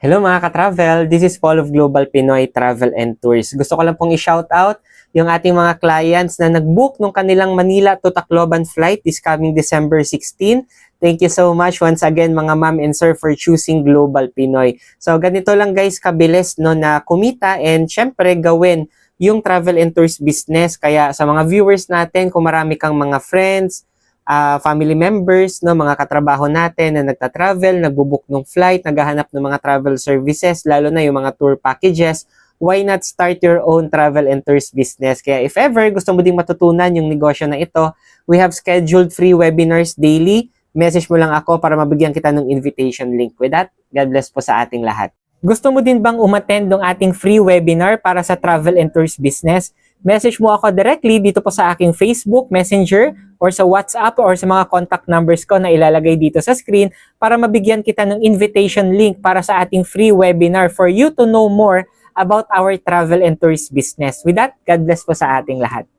Hello mga ka-travel, this is Paul of Global Pinoy Travel and Tours. Gusto ko lang pong i-shoutout yung ating mga clients na nag-book nung kanilang Manila to Tacloban flight this coming December 16. Thank you so much once again mga ma'am and sir for choosing Global Pinoy. So ganito lang guys kabilis no na kumita and syempre gawin yung travel and tours business. Kaya sa mga viewers natin, kung marami kang mga friends, family members, no, mga katrabaho natin na nagta-travel, nagbo-book ng flight, naghahanap ng mga travel services, lalo na yung mga tour packages, why not start your own travel and tours business? Kaya if ever gusto mo ding matutunan yung negosyo na ito, we have scheduled free webinars daily. Message mo lang ako para mabigyan kita ng invitation link. With that, God bless po sa ating lahat. Gusto mo din bang umattend ng ating free webinar para sa travel and tours business? Message mo ako directly dito po sa aking Facebook, Messenger, or sa WhatsApp or sa mga contact numbers ko na ilalagay dito sa screen para mabigyan kita ng invitation link para sa ating free webinar for you to know more about our travel and tours business. With that, God bless po sa ating lahat.